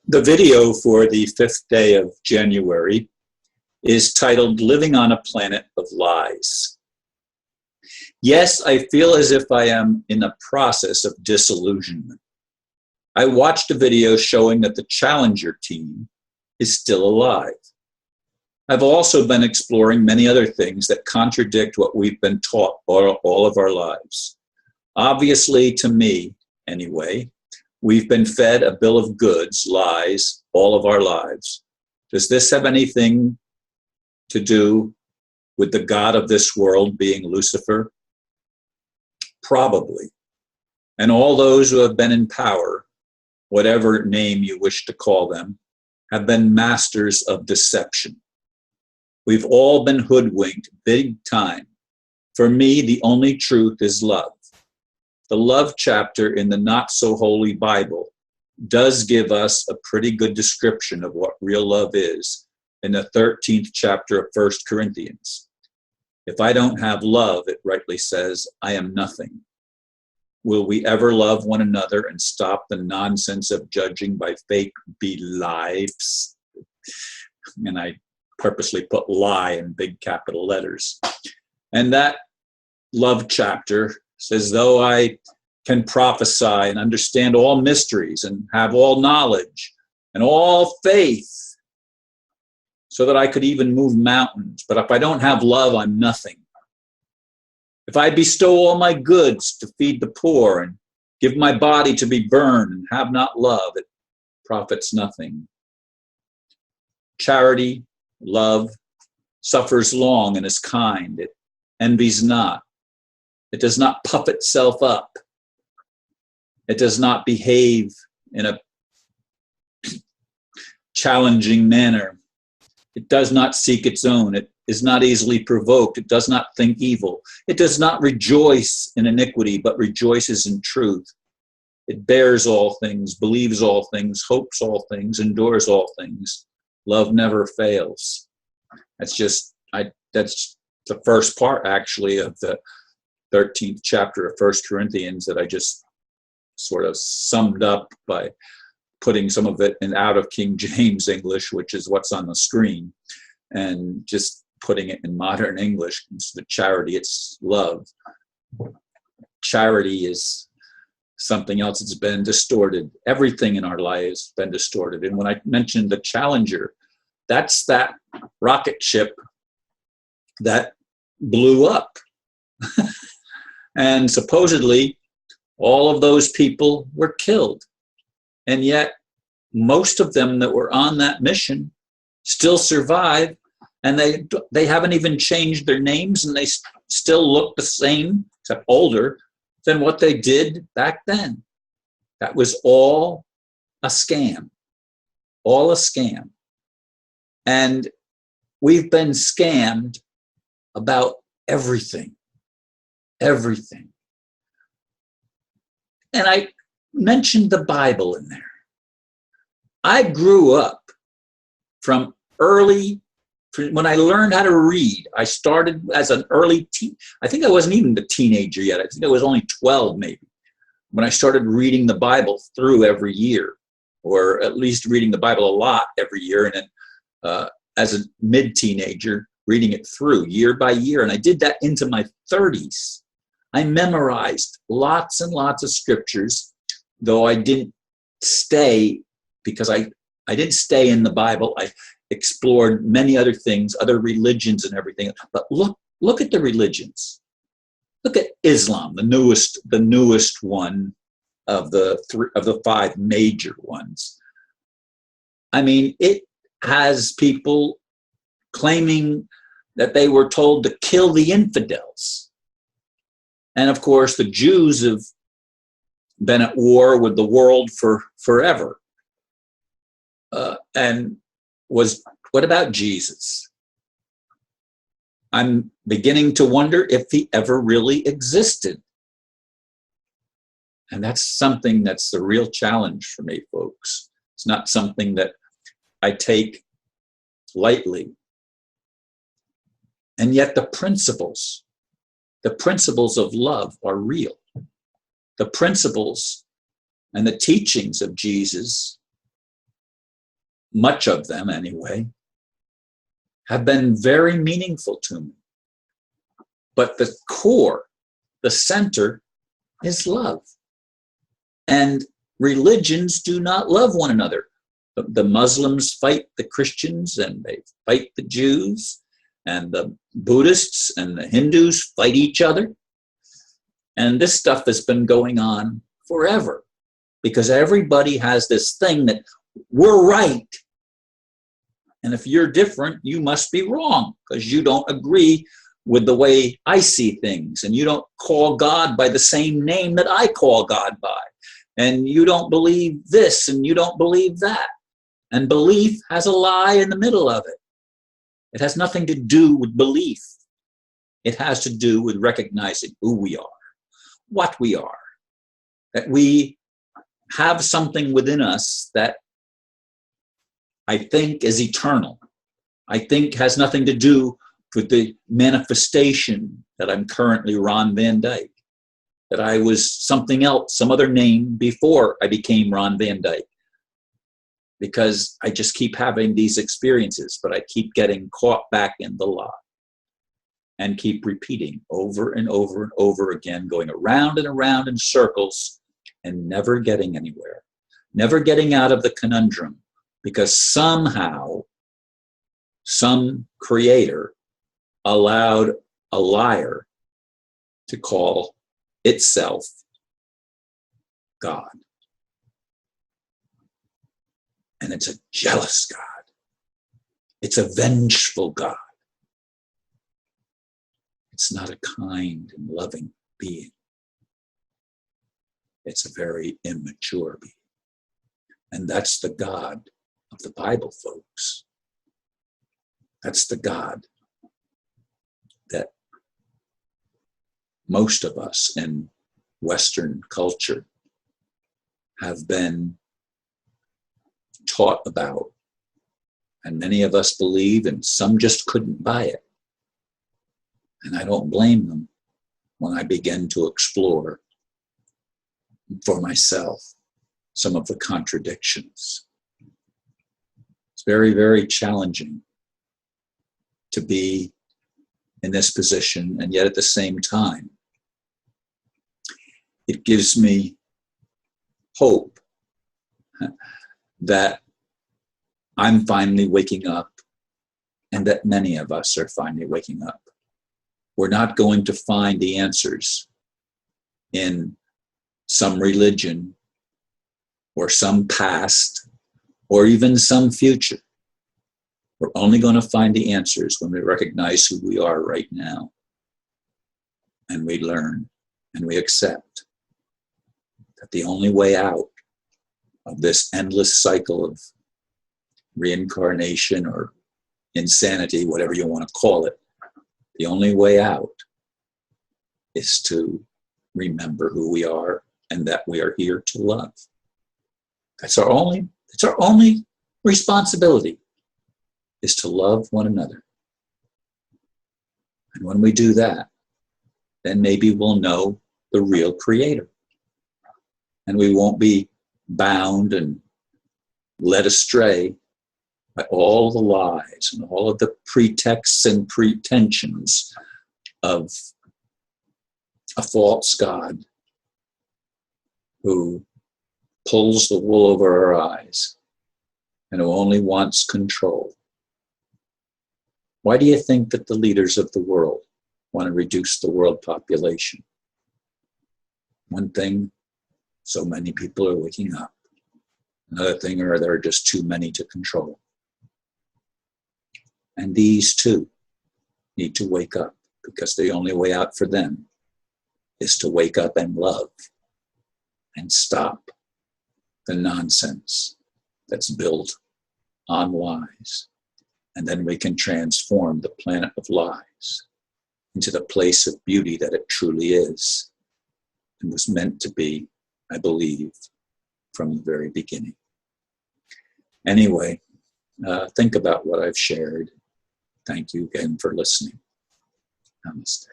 The video for the 5th day of January is titled Living on a Planet of Lies. Yes, I feel as if I am in the process of disillusionment. I watched a video showing that the Challenger team is still alive. I've also been exploring many other things that contradict what we've been taught all of our lives. Obviously, to me, anyway, we've been fed a bill of goods, lies, all of our lives. Does this have anything to do with the God of this world being Lucifer? Probably. And all those who have been in power, whatever name you wish to call them, have been masters of deception. We've all been hoodwinked big time. For me, the only truth is love. The love chapter in the not-so-holy Bible does give us a pretty good description of what real love is in the 13th chapter of 1 Corinthians. If I don't have love, it rightly says, I am nothing. Will we ever love one another and stop the nonsense of judging by fake beliefs? And I purposely put lie in big capital letters. And that love chapter says, though I can prophesy and understand all mysteries and have all knowledge and all faith so that I could even move mountains, but if I don't have love, I'm nothing. If I bestow all my goods to feed the poor and give my body to be burned and have not love, it profits nothing. Charity, love, suffers long and is kind. It envies not. It does not puff itself up. It does not behave in a challenging manner. It does not seek its own. It is not easily provoked. It does not think evil. It does not rejoice in iniquity, but rejoices in truth. It bears all things, believes all things, hopes all things, endures all things. Love never fails. That's the first part, actually, of the 13th chapter of 1 Corinthians that I just sort of summed up by putting some of it in out of King James English, which is what's on the screen, and just putting it in modern English. It's the charity, it's love. Charity is something else that's been distorted. Everything in our lives has been distorted. And when I mentioned the Challenger, that's that rocket ship that blew up. And supposedly, all of those people were killed. And yet, most of them that were on that mission still survive, and they haven't even changed their names, and they still look the same, except older, than what they did back then. That was all a scam. All a scam. And we've been scammed about everything. Everything. And I mentioned the Bible in there. I grew up from when I learned how to read. I started as an early teen. I think I wasn't even a teenager yet. I think I was only 12 maybe, when I started reading the Bible through every year, or at least reading the Bible a lot every year. And then as a mid-teenager, reading it through year by year. And I did that into my 30s. I memorized lots and lots of scriptures, though I didn't stay, because I didn't stay in the Bible. I explored many other things, other religions and everything. But look at the religions. Look at Islam, the newest one of the 5 major ones. I mean, it has people claiming that they were told to kill the infidels. And of course, the Jews have been at war with the world for forever. And what about Jesus? I'm beginning to wonder if he ever really existed. And that's something that's the real challenge for me, folks. It's not something that I take lightly. And yet the principles of love are real. The principles and the teachings of Jesus much of them anyway, have been very meaningful to me. But the core, the center, is love. And religions do not love one another. The Muslims fight the Christians, and they fight the Jews, and the Buddhists and the Hindus fight each other. And this stuff has been going on forever, because everybody has this thing that we're right. And if you're different, you must be wrong, because you don't agree with the way I see things, and you don't call God by the same name that I call God by, and you don't believe this and you don't believe that. And belief has a lie in the middle of it. It has nothing to do with belief. It has to do with recognizing who we are, what we are, that we have something within us that I think is eternal. I think has nothing to do with the manifestation that I'm currently Ron Van Dyke, that I was something else, some other name before I became Ron Van Dyke, because I just keep having these experiences, but I keep getting caught back in the lie and keep repeating over and over and over again, going around and around in circles and never getting anywhere, never getting out of the conundrum, because somehow some creator allowed a liar to call itself God. And it's a jealous God. It's a vengeful God. It's not a kind and loving being. It's a very immature being. And that's the God of the Bible, folks. That's the God that most of us in Western culture have been taught about, and many of us believe, and some just couldn't buy it. And I don't blame them when I begin to explore for myself some of the contradictions. It's very, very challenging to be in this position, and yet at the same time, it gives me hope that I'm finally waking up, and that many of us are finally waking up. We're not going to find the answers in some religion or some past or even some future. We're only going to find the answers when we recognize who we are right now, and we learn and we accept that the only way out of this endless cycle of reincarnation or insanity, whatever you want to call it, the only way out is to remember who we are and that we are here to love. It's our only responsibility, is to love one another. And when we do that, then maybe we'll know the real creator. And we won't be bound and led astray by all the lies and all of the pretexts and pretensions of a false God who pulls the wool over our eyes and who only wants control. Why do you think that the leaders of the world want to reduce the world population? One thing, so many people are waking up. Another thing, or there are just too many to control. And these too need to wake up, because the only way out for them is to wake up and love and stop the nonsense that's built on lies. And then we can transform the planet of lies into the place of beauty that it truly is and was meant to be, I believe, from the very beginning. Anyway, think about what I've shared. Thank you again for listening. Namaste.